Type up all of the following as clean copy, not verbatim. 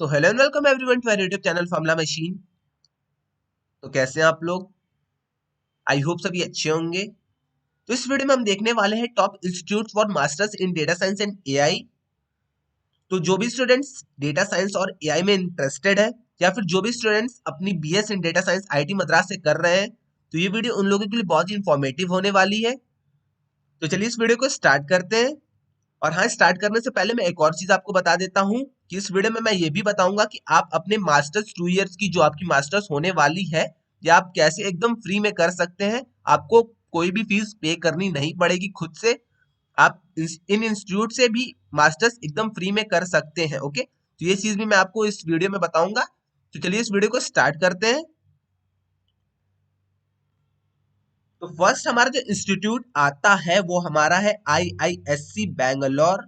So hello and welcome everyone to our YouTube channel Formula Machine. तो कैसे हैं आप लोग? आई होप सभी अच्छे होंगे। तो इस वीडियो में हम देखने वाले हैं top institute for masters in data science and AI. तो जो भी स्टूडेंट्स डेटा साइंस और एआई में इंटरेस्टेड है या फिर जो भी स्टूडेंट्स अपनी बीएस इन डेटा साइंस आईआईटी मद्रास से कर रहे हैं, तो ये वीडियो उन लोगों के लिए बहुत ही इंफॉर्मेटिव होने वाली है। तो चलिए इस वीडियो को स्टार्ट करते हैं। और हाँ, स्टार्ट करने से पहले मैं एक और चीज आपको बता देता हूँ कि इस वीडियो में मैं ये भी बताऊंगा कि आप अपने मास्टर्स 2 इयर्स की जो आपकी मास्टर्स होने वाली है या आप कैसे एकदम फ्री में कर सकते हैं। आपको कोई भी फीस पे करनी नहीं पड़ेगी खुद से। आप इन इंस्टीट्यूट से भी मास्टर्स एकदम फ्री में कर सकते हैं। ओके, तो ये चीज भी मैं आपको इस वीडियो में बताऊंगा। तो चलिए इस वीडियो को स्टार्ट करते हैं। तो फर्स्ट हमारा जो इंस्टीट्यूट आता है वो हमारा है IISc बैंगलोर।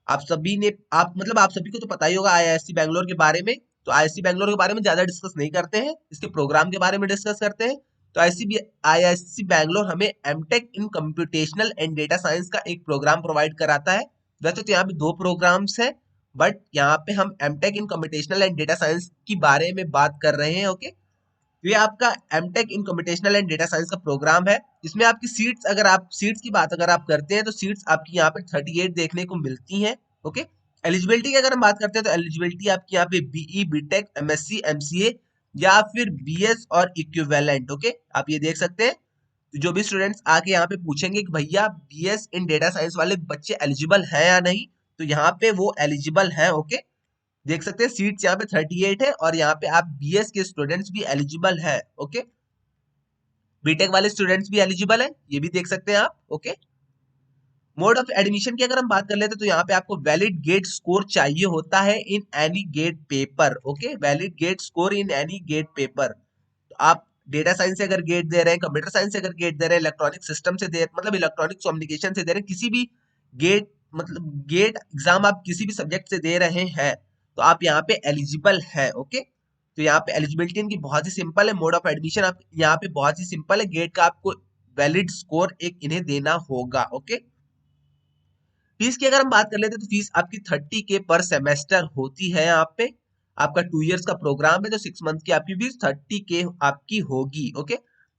आप सभी ने आप सभी को तो पता ही होगा आईआईएससी बैंगलोर के बारे में। तो आईआईएससी बैंगलोर के बारे में ज्यादा डिस्कस नहीं करते हैं, इसके प्रोग्राम के बारे में डिस्कस करते हैं। तो आईआईएससी बैंगलोर हमें MTech in computational and data science का एक प्रोग्राम प्रोवाइड कराता है। वैसे तो यहाँ पे 2 प्रोग्राम्स हैं, बट यहाँ पे हम MTech in computational and data science के बारे में बात कर रहे हैं। ओके, ये आपका MTech in computational and data science का प्रोग्राम है। इसमें आपकी सीट्स, अगर आप सीट्स की बात अगर आप करते हैं तो सीट्स आपकी यहाँ पे 38 देखने को मिलती हैं। ओके, एलिजिबिलिटी की अगर हम बात करते हैं तो एलिजिबिलिटी आपकी यहाँ पे बीई, बीटेक, एमएससी, एमसीए या फिर बीएस और इक्विवेलेंट। ओके, आप ये देख सकते हैं। तो जो भी स्टूडेंट्स आके यहाँ पे पूछेंगे कि भैया बीएस इन डेटा साइंस वाले बच्चे एलिजिबल हैं या नहीं, तो यहाँ पे वो एलिजिबल हैं। ओके, देख सकते हैं सीट्स यहाँ पे 38 है और यहाँ पे आप बीएस के स्टूडेंट्स भी एलिजिबल है। ओके, बीटेक वाले स्टूडेंट्स भी एलिजिबल है, ये भी देख सकते हैं आप। ओके, मोड ऑफ एडमिशन की अगर हम बात कर लेते हैं तो यहाँ पे आपको वैलिड गेट स्कोर चाहिए होता है in any GATE paper. Okay, valid GATE score in any GATE paper. तो आप डेटा साइंस से अगर गेट दे रहे हैं, कंप्यूटर साइंस से अगर गेट दे रहे हैं, इलेक्ट्रॉनिक सिस्टम से दे इलेक्ट्रॉनिक कम्युनिकेशन से दे रहे हैं, किसी भी गेट गेट एग्जाम आप किसी भी सब्जेक्ट से दे रहे हैं, तो आप यहाँ पे एलिजिबल है। ओके, तो यहाँ पे एलिजिबिलिटी इनकी बहुत ही सिंपल है। मोड ऑफ एडमिशन आप यहाँ पे बहुत ही सिंपल है। गेट का आपको वैलिड स्कोर एक इन्हें देना होगा। ओके, फीस की अगर हम बात कर लेते हैं तो फीस आपकी 30K पर सेमेस्टर होती है। यहाँ पे आपका 2 इयर्स का प्रोग्राम है, तो 6 मंथ की आपकी फीस 30K आपकी होगी। ओके,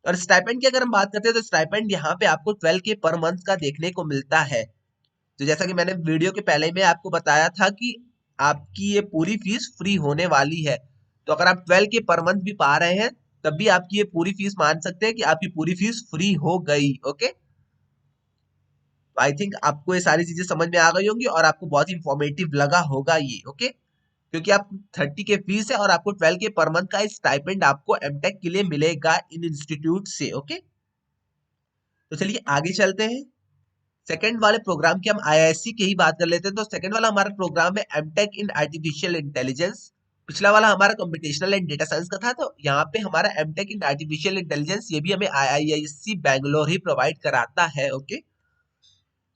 और स्टाइपेंड की अगर हम बात करते हैं तो स्टाइपेंड यहाँ पे आपको 12K पर मंथ का देखने को मिलता है। तो जैसा कि मैंने वीडियो के पहले में आपको बताया था कि आपकी ये पूरी फीस फ्री होने वाली है। तो अगर आप 12K पर मंथ भी पा रहे हैं तब भी आपकी ये पूरी फीस मान सकते हैं कि आपकी पूरी फीस फ्री हो गई। ओके, आई थिंक आपको ये सारी चीजें समझ में आ गई होंगी और आपको बहुत ही इंफॉर्मेटिव लगा होगा ये। ओके, क्योंकि आप 30K फीस है और आपको 12K पर मंथ का स्टाइपेंड आपको एमटेक के लिए मिलेगा इन इंस्टीट्यूट से। ओके, तो चलिए आगे चलते हैं। सेकंड वाले प्रोग्राम की हम आईआईएससी की ही बात कर लेते हैं। तो सेकंड वाला हमारा प्रोग्राम है एमटेक इन आर्टिफिशियल इंटेलिजेंस। पिछला वाला हमारा कंप्यूटेशनल एंड डेटा साइंस का था, तो यहाँ पे हमारा एमटेक इन आर्टिफिशियल इंटेलिजेंस ये भी हमें आईआईएससी बैंगलोर ही प्रोवाइड कराता है। ओके,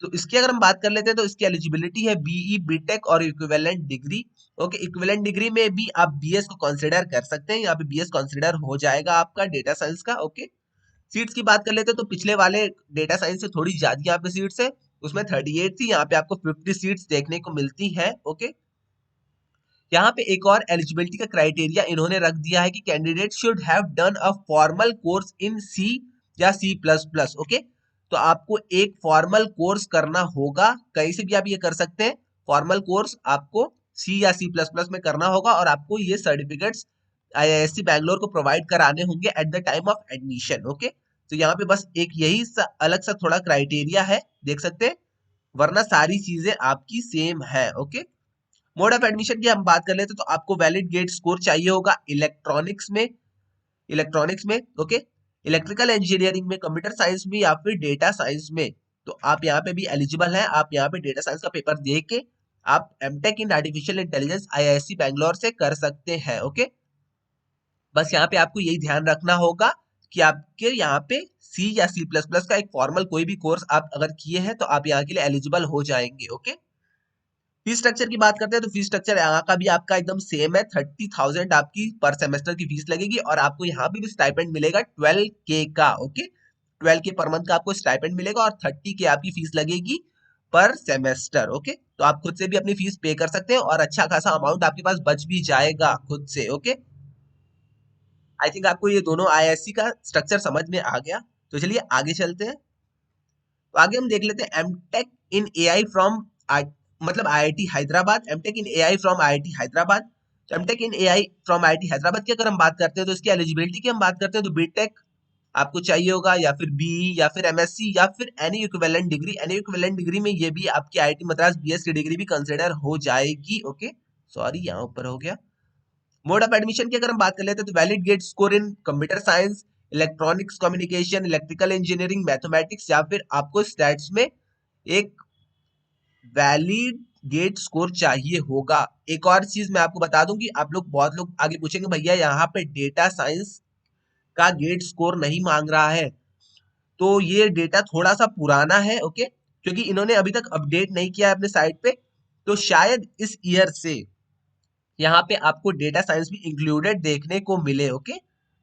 तो इसकी अगर हम बात कर लेते हैं तो इसकी एलिजिबिलिटी है बीई, बीटेक और equivalent degree. Okay, equivalent degree में भी आप बीएस को कंसीडर कर सकते हैं, यहाँ पे बीएस कंसीडर हो जाएगा आपका डेटा साइंस का। ओके, सीट्स की बात कर लेते हैं तो पिछले वाले डेटा साइंस से थोड़ी ज्यादा यहाँ पे सीट्स है, उसमें 38 थी, यहाँ पे आपको 50 सीट्स देखने को मिलती है। ओके, यहाँ पे एक और एलिजिबिलिटी का क्राइटेरिया इन्होंने रख दिया है कि candidate should have done a formal course in C या C++। ओके, तो आपको एक फॉर्मल कोर्स करना होगा, कहीं से भी आप ये कर सकते हैं। फॉर्मल कोर्स आपको C या C++ में करना होगा और आपको ये सर्टिफिकेट्स आईआईएससी बैंगलोर को प्रोवाइड कराने होंगे at the time of admission. Okay, तो यहाँ पे बस एक यही अलग सा थोड़ा क्राइटेरिया है, देख सकते हैं, वरना सारी चीजें आपकी सेम है। ओके, मोड ऑफ एडमिशन की हम बात कर लेते हैं तो आपको वैलिड गेट स्कोर चाहिए होगा इलेक्ट्रॉनिक्स में। ओके, इलेक्ट्रिकल इंजीनियरिंग में, कंप्यूटर साइंस में या फिर डेटा साइंस में। तो आप यहाँ पे भी एलिजिबल हैं। आप यहाँ पे डेटा साइंस का पेपर दे के आप MTech in artificial intelligence IISc Bangalore से कर सकते हैं। ओके, बस यहाँ पे आपको यही ध्यान रखना होगा कि आपके यहाँ पे C या C++ का एक फॉर्मल कोई भी कोर्स आप अगर किए हैं तो आप यहाँ के लिए एलिजिबल हो जाएंगे। ओके, फीस स्ट्रक्चर की बात करते हैं तो फीस स्ट्रक्चर यहाँ का भी आपका एकदम सेम है। 30,000 आपकी पर सेमेस्टर की फीस लगेगी और आपको यहाँ पे भी स्टाइपेंड मिलेगा 12K का। ओके, 12K पर मंथ का आपको स्टाइपेंड मिलेगा और 30K आपकी फीस लगेगी पर सेमेस्टर। ओके, तो आप खुद से भी अपनी फीस पे कर सकते हैं और अच्छा खासा अमाउंट आपके पास बच भी जाएगा खुद से। ओके, आई थिंक आपको ये दोनों आईआईएससी का स्ट्रक्चर समझ में आ गया। तो चलिए आगे चलते हैं। तो आगे हम देख लेते हैं एमटेक इन एआई फ्रॉम मतलब IIT Hyderabad, MTech in AI from IIT Hyderabad. तो MTech in AI from IIT Hyderabad की अगर हम बात करते हैं तो इसकी एलिजिबिलिटी की हम बात करते हैं तो बीटेक आपको चाहिए होगा, या फिर बीई, या फिर एमएससी, या फिर any equivalent degree. Any equivalent degree में ये भी आपकी आईआईटी मद्रास बीएस की डिग्री भी कंसिडर हो जाएगी। ओके, सॉरी यहाँ ऊपर हो गया। मोड ऑफ एडमिशन की अगर हम बात कर लेते हैं तो valid GATE score in computer science, electronics communication, electrical engineering, mathematics, या फिर आपको स्टैट्स में एक वैलिड गेट स्कोर चाहिए होगा। एक और चीज मैं आपको बता दूं कि आप लोग बहुत लोग आगे पूछेंगे भैया यहाँ पे डेटा साइंस का गेट स्कोर नहीं मांग रहा है, तो ये डेटा थोड़ा सा पुराना है। ओके, क्योंकि इन्होंने अभी तक अपडेट नहीं किया है अपने साइट पे, तो शायद इस ईयर से यहाँ पे आपको डेटा साइंस भी इंक्लूडेड देखने को मिले। ओके,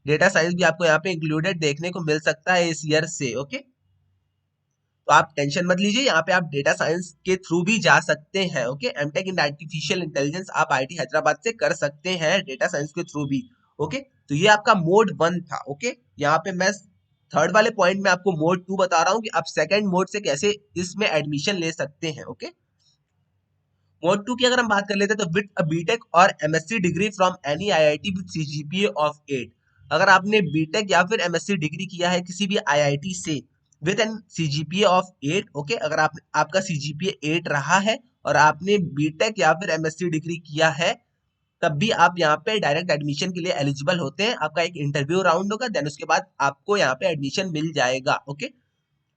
डेटा साइंस भी आपको यहाँ पे इंक्लूडेड देखने को मिल सकता है इस ईयर से। ओके, तो आप टेंशन मत लीजिए, यहाँ पे आप डेटा साइंस के थ्रू भी जा सकते हैं। Okay, MTech in artificial intelligence आप आईआईटी हैदराबाद से कर सकते हैं डेटा साइंस के थ्रू भी। ओके, तो ये आपका मोड 1 था। ओके, यहाँ पे मैं थर्ड वाले पॉइंट में आपको मोड 2 बता रहा हूँ कि आप सेकंड मोड से कैसे इसमें एडमिशन ले सकते हैं। ओके, मोड 2 की अगर हम बात कर लेते हैं तो विद अ बीटेक और MSc degree from any IIT with CGPA of 8। अगर आपने बीटेक या फिर एमएससी डिग्री किया है किसी भी आईआईटी से with an CGPA of 8, okay, अगर आपका सीजीपीए 8 रहा है और आपने बीटेक या फिर एमएससी डिग्री किया है, तब भी आप यहाँ पे डायरेक्ट एडमिशन के लिए एलिजिबल होते हैं। आपका एक इंटरव्यू राउंड होगा, देन उसके बाद आपको यहाँ पे एडमिशन मिल जाएगा। ओके,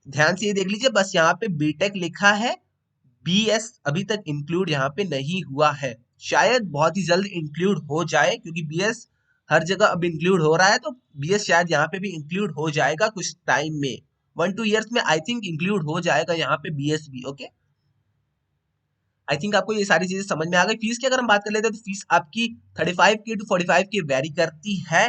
ध्यान से ये देख लीजिए, बस यहाँ पे बीटेक लिखा है, बीएस अभी तक इंक्लूड यहाँ पे नहीं हुआ है। शायद बहुत ही जल्द इंक्लूड हो जाए, क्योंकि बीएस हर जगह अब इंक्लूड हो रहा है, तो बीएस शायद यहाँ पे भी इंक्लूड हो जाएगा कुछ टाइम में, 1-2 ईयर्स में आई थिंक इंक्लूड हो जाएगा यहाँ पे बीएस भी। ओके, आई थिंक आपको ये सारी चीजें समझ में आ गई। फीस की अगर हम बात कर लेते हैं तो फीस आपकी 35K to 45K वेरी करती है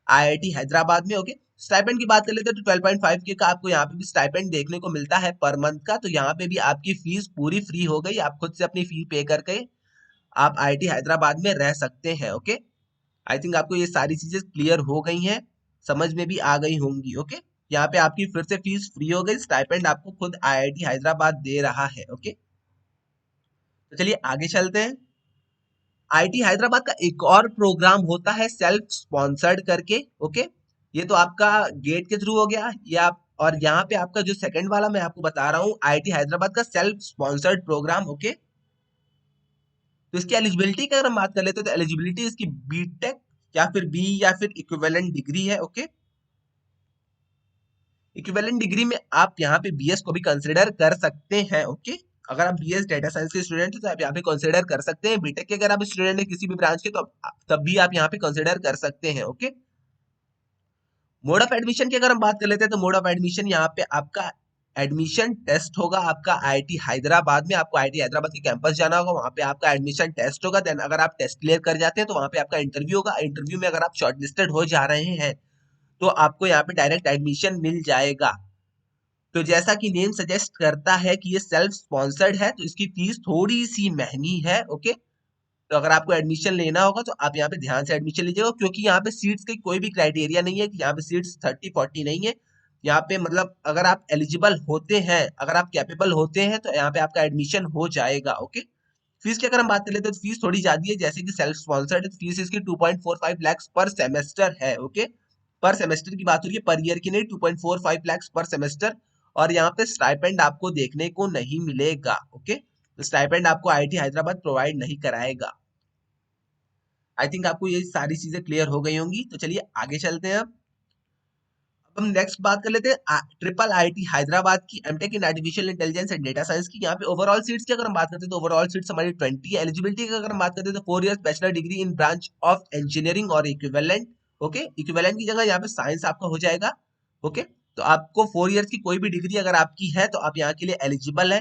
आईआईटी हैदराबाद में। ओके, स्टाइपेंड की बात कर लेते हैं तो 12.5K का आपको यहाँ पे भी स्टाइपेंड देखने को मिलता है पर मंथ का। तो यहाँ पे भी आपकी फीस पूरी फ्री हो गई, आप खुद से अपनी फी पे करके आप आईआईटी हैदराबाद में रह सकते हैं। ओके, आई थिंक आपको ये सारी चीजें क्लियर हो गई हैं, समझ में भी आ गई होंगी। ओके, यहाँ पे आपकी फिर से फीस फ्री हो गई, स्टाइपेंड आपको खुद आईआईटी हैदराबाद दे रहा है। ओके, तो चलिए आगे चलते हैं। आईटी हैदराबाद का एक और प्रोग्राम होता है सेल्फ स्पॉन्सर्ड करके। ओके, ये तो आपका गेट के थ्रू हो गया, ये आप, और यहाँ पे आपका जो सेकंड वाला मैं आपको बता रहा हूँ आईटी हैदराबाद का सेल्फ स्पॉन्सर्ड प्रोग्राम। ओके, तो इसकी एलिजिबिलिटी की अगर हम बात कर लेते हैं तो एलिजिबिलिटी इसकी बीटेक या फिर बी या फिर इक्विवेलेंट डिग्री है। ओके, इक्विवेलेंट डिग्री में आप यहाँ पे बीएस को भी कंसिडर कर सकते हैं। ओके, अगर आप बीएस डेटा साइंस के स्टूडेंट हैं तो आप यहाँ पे कंसिडर कर सकते हैं। बीटेक के अगर आप स्टूडेंट हैं किसी भी ब्रांच के, तो तब भी आप यहाँ पे कंसिडर कर सकते हैं। ओके, मोड ऑफ एडमिशन की अगर हम बात कर लेते हैं तो मोड ऑफ एडमिशन यहाँ पे आपका एडमिशन टेस्ट होगा आपका आईआईटी हैदराबाद में। आपको आईआईटी हैदराबाद के कैंपस जाना होगा, वहां पे आपका एडमिशन टेस्ट होगा। देन अगर आप टेस्ट क्लियर कर जाते हैं तो वहां पे आपका इंटरव्यू होगा। इंटरव्यू में अगर आप शॉर्टलिस्टेड हो जा रहे हैं तो आपको यहाँ पे डायरेक्ट एडमिशन मिल जाएगा। तो जैसा कि नेम सजेस्ट करता है कि ये सेल्फ स्पॉन्सर्ड है, तो इसकी फीस थोड़ी सी महंगी है। ओके, तो अगर आपको एडमिशन लेना होगा तो आप यहाँ पे ध्यान से एडमिशन लीजिएगा, क्योंकि यहाँ पे सीट्स की कोई भी क्राइटेरिया नहीं है कि यहाँ पे सीट्स 30-40 नहीं है। यहाँ पे मतलब अगर आप एलिजिबल होते हैं, अगर आप कैपेबल होते हैं, तो यहाँ पे आपका एडमिशन हो जाएगा। ओके, फीस की अगर हम बात कर लेते हैं तो फीस थोड़ी ज्यादा है, जैसे कि सेल्फ स्पॉन्सर्ड है, फीस इसकी 2.45 लाख पर सेमेस्टर है। ओके, पर सेमेस्टर की बात हो रही है, पर ईयर की नहीं, 2.45 लाख पर सेमेस्टर। और यहाँ पे स्टाइपेंड आपको देखने को नहीं मिलेगा। ओके, स्टाइपेंड आपको आईआईटी हैदराबाद प्रोवाइड नहीं कराएगा। आई थिंक आपको ये सारी चीजें क्लियर हो गई होंगी। तो चलिए आगे चलते हैं। अब हम नेक्स्ट बात कर लेते हैं ट्रिपल आईटी हैदराबाद की MTech in artificial intelligence and data science की। यहाँ पे ओवरऑल सीट्स की अगर हम बात करते हैं तो ओवरऑल सीट्स हमारी 20 है। एलिजिबिलिटी की अगर हम बात करते हैं तो 4 years bachelor degree in branch of engineering और इक्विवेलेंट। ओके, इक्विवेलेंट की जगह यहाँ पे साइंस आपका हो जाएगा। ओके, तो आपको 4 इयर्स की कोई भी डिग्री अगर आपकी है तो आप यहाँ के लिए एलिजिबल है।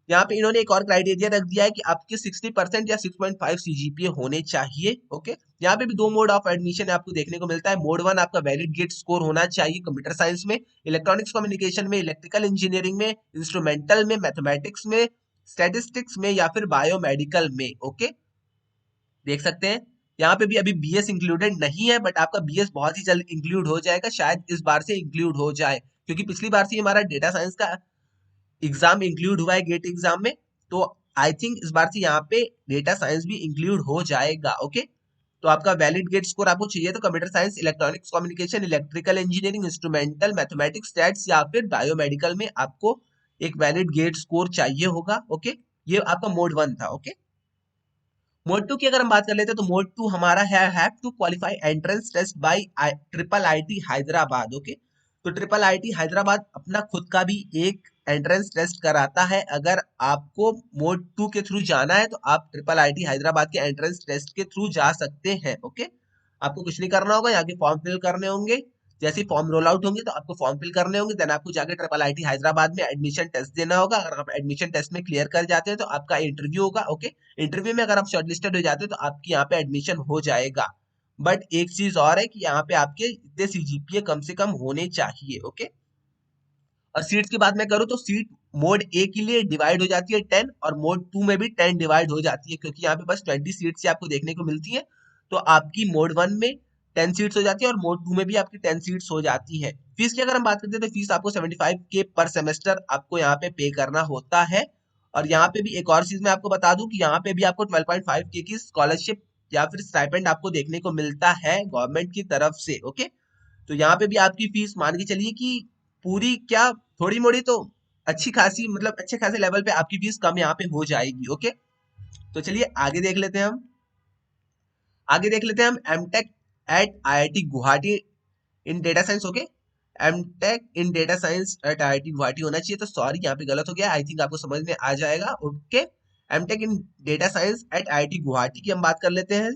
यहाँ पे इन्होंने एक और क्राइटेरिया रख दिया है कि आपके 60% या 6.5 सीजीपीए होने चाहिए। ओके, यहाँ पे भी दो मोड ऑफ एडमिशन आपको देखने को मिलता है। मोड 1 आपका वैलिड गेट स्कोर होना चाहिए कंप्यूटर साइंस में, इलेक्ट्रॉनिक्स कम्युनिकेशन में, इलेक्ट्रिकल इंजीनियरिंग में, इंस्ट्रूमेंटल में, मैथमेटिक्स में, स्टैटिस्टिक्स में या फिर बायोमेडिकल में। ओके, देख सकते हैं यहाँ पे भी अभी बीएस इंक्लूडेड नहीं है, बट आपका बीएस बहुत ही जल्द इंक्लूड हो जाएगा, शायद इस बार से इंक्लूड हो जाए, क्योंकि पिछली बार से हमारा डेटा साइंस का एग्जाम इंक्लूड हुआ है गेट एग्जाम में। तो आई थिंक इस बार से यहाँ पे डेटा साइंस भी इंक्लूड हो जाएगा। ओके, तो आपका वैलिड गेट स्कोर आपको चाहिए तो computer science, electronics communication, electrical engineering, instrumental, mathematics, stats या फिर बायोमेडिकल में आपको एक वैलिड गेट स्कोर चाहिए होगा। ओके, ये आपका मोड 1 था। ओके, मोड 2 की अगर हम बात कर लेते हैं तो मोड 2 हमारा है have to qualify entrance test by triple IT Hyderabad. Okay, तो ट्रिपल आईटी हैदराबाद अपना खुद का भी एक एंट्रेंस टेस्ट कराता है। अगर आपको मोड 2 के थ्रू जाना है तो आप ट्रिपल आईटी हैदराबाद के एंट्रेंस टेस्ट के थ्रू जा सकते हैं। ओके, आपको कुछ नहीं करना होगा, यहाँ के फॉर्म फिल करने होंगे, जैसे ही फॉर्म रोल आउट होंगे तो आपको फॉर्म फिल करने होंगे, देन आपको जाके ट्रिपल आईटी हैदराबाद में एडमिशन टेस्ट देना होगा। अगर आप एडमिशन टेस्ट में क्लियर कर जाते हैं तो आपका इंटरव्यू होगा। ओके, इंटरव्यू में अगर आप शॉर्टलिस्टेड हो जाते हैं तो आपकी यहाँ पे एडमिशन हो जाएगा। बट एक चीज और है कि यहाँ पे आपके इतने सीजीपीए कम से कम होने चाहिए। ओके, और सीट्स की बात मैं करूँ तो सीट मोड ए के लिए डिवाइड हो जाती है 10 और मोड 2 में भी 10 डिवाइड हो जाती है, क्योंकि यहाँ पे बस 20 सीट्स आपको देखने को मिलती है। तो आपकी मोड 1 में 10 सीट्स हो जाती है और मोड 2 में भी आपकी 10 सीट्स हो जाती है। फीस की अगर हम बात करते हैं तो फीस आपको 75K पर सेमेस्टर आपको यहाँ पे पे करना होता है। और यहाँ पे भी एक और चीज मैं आपको बता दूं कि यहाँ पे भी आपको 12.5K की स्कॉलरशिप या फिर स्टाइपेंड आपको देखने को मिलता है गवर्नमेंट की तरफ से। ओके, तो यहाँ पे भी आपकी फीस मान के चलिए कि पूरी क्या, थोड़ी मोड़ी तो अच्छी खासी, मतलब अच्छे खासे लेवल पे आपकी फीस कम यहाँ पे हो जाएगी। ओके, तो चलिए आगे देख लेते हैं हम। आगे देख लेते हैं हम MTech at IIT Guwahati in data science. Okay, MTech in data science at IIT Guwahati होना चाहिए, तो सॉरी यहाँ पे गलत हो गया, आई थिंक आपको समझ में आ जाएगा। Okay, MTech in data science at IIT Guwahati की हम बात कर लेते हैं।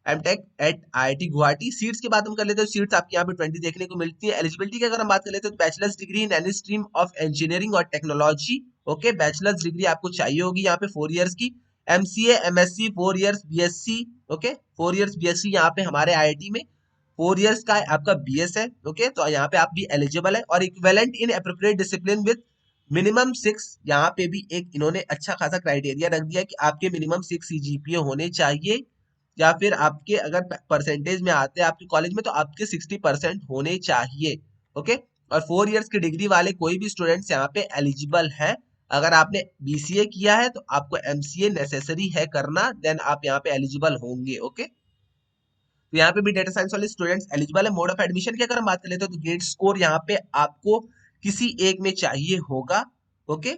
MTech at IIT Guwahati seats की बात हम कर लेते हैं, सीट्स आपकी यहाँ पे 20 देखने को मिलती है। एलिजिबिलिटी की अगर हम बात कर लेते हैं तो bachelors degree in any stream of engineering और टेक्नोलॉजी। ओके, बैचलर्स डिग्री आपको चाहिए होगी यहाँ पे 4 इयर्स की। MCA, MSc 4 years, BSc. Okay, 4 years BSc यहाँ पे हमारे आईआईटी में 4 इयर्स का आपका बीएस है। ओके, तो यहाँ पे आप भी एलिजिबल है। और equivalent in appropriate discipline with minimum 6, यहाँ पे भी एक इन्होंने अच्छा खासा क्राइटेरिया रख दिया कि आपके मिनिमम 6 सीजीपीए होने चाहिए, या फिर आपके अगर परसेंटेज में आते हैं आपके कॉलेज में तो आपके 60% होने चाहिए। ओके, और 4 इयर्स की डिग्री वाले कोई भी स्टूडेंट्स यहाँ पे एलिजिबल है। अगर आपने बीसीए किया है तो आपको एमसीए नेसेसरी है करना, देन आप यहाँ पे एलिजिबल होंगे। ओके, तो यहाँ पे भी डेटा साइंस वाले स्टूडेंट्स एलिजिबल है। मोड ऑफ एडमिशन की अगर हम बात कर लेते हैं तो गेट स्कोर यहाँ पे आपको किसी एक में चाहिए होगा। ओके,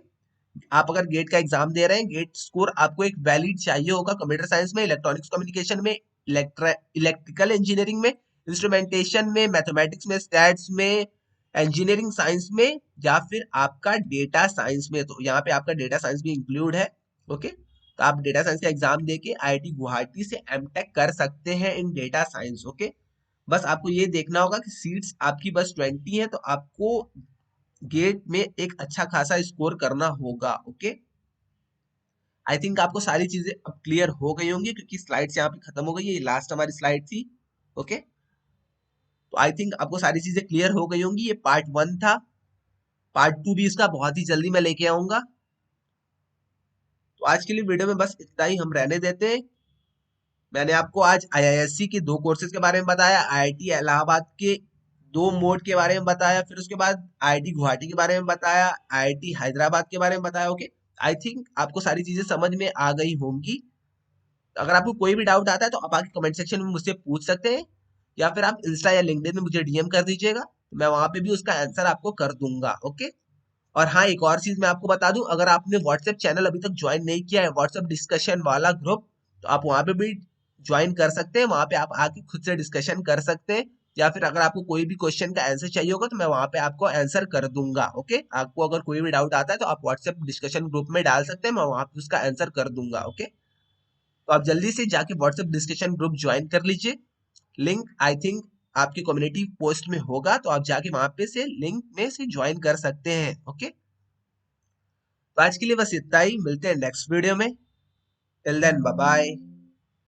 आप अगर गेट का एग्जाम दे रहे हैं, गेट स्कोर आपको एक वैलिड चाहिए होगा कंप्यूटर साइंस में, इलेक्ट्रॉनिक्स कम्युनिकेशन में, इलेक्ट्रिकल इंजीनियरिंग में, इंस्ट्रूमेंटेशन में, मैथमेटिक्स में, स्टैट्स में, इंजीनियरिंग साइंस में, या फिर आपका डेटा साइंस में। तो यहाँ पे आपका डेटा साइंस भी इंक्लूड है। ओके, तो आप डेटा साइंस का एग्जाम देके आईआईटी गुवाहाटी से एमटेक कर सकते हैं इन डेटा साइंस। ओके, बस आपको ये देखना होगा कि सीट्स आपकी बस 20 है, तो आपको गेट में एक अच्छा खासा स्कोर करना होगा। ओके, आई थिंक आपको सारी चीजें अब क्लियर हो गई होंगी, क्योंकि स्लाइड्स यहाँ पे खत्म हो गई है, ये लास्ट हमारी स्लाइड थी। ओके, तो आई थिंक आपको सारी चीजें क्लियर हो गई होंगी। ये पार्ट 1 था, पार्ट 2 भी इसका बहुत ही जल्दी मैं लेके आऊंगा। तो आज के लिए वीडियो में बस इतना ही हम रहने देते हैं। मैंने आपको आज आईआईएससी के 2 कोर्सेज के बारे में बताया, आईआईटी इलाहाबाद के 2 मोड के बारे में बताया, फिर उसके बाद आईआईटी गुवाहाटी के बारे में बताया, आईआईटी हैदराबाद के बारे में बताया। ओके, आई थिंक आपको सारी चीजें समझ में आ गई होंगी। अगर आपको कोई भी डाउट आता है तो आप आगे कमेंट सेक्शन में मुझसे पूछ सकते हैं, या फिर आप इंस्टा या लिंक्डइन में मुझे डीएम कर दीजिएगा, तो मैं वहां पे भी उसका आंसर आपको कर दूंगा। ओके, और हाँ, एक और चीज मैं आपको बता दूं, अगर आपने व्हाट्सएप चैनल अभी तक ज्वाइन नहीं किया है, व्हाट्सएप डिस्कशन वाला ग्रुप, तो आप वहां पे भी ज्वाइन कर सकते हैं। वहां पे आप आके खुद से डिस्कशन कर सकते हैं, या फिर अगर आपको कोई भी क्वेश्चन का आंसर चाहिए होगा तो मैं वहां पे आपको आंसर कर दूंगा। ओके, आपको अगर कोई भी डाउट आता है तो आप व्हाट्सएप डिस्कशन ग्रुप में डाल सकते हैं, मैं वहां पे उसका आंसर कर दूंगा। ओके, तो आप जल्दी से जाके व्हाट्सएप डिस्कशन ग्रुप ज्वाइन कर लीजिए। लिंक आई थिंक आपकी कम्युनिटी पोस्ट में होगा, तो आप जाके वहां पे से लिंक में से ज्वाइन कर सकते हैं। ओके, तो आज के लिए बस इतना ही, मिलते हैं नेक्स्ट वीडियो में। Till then bye bye.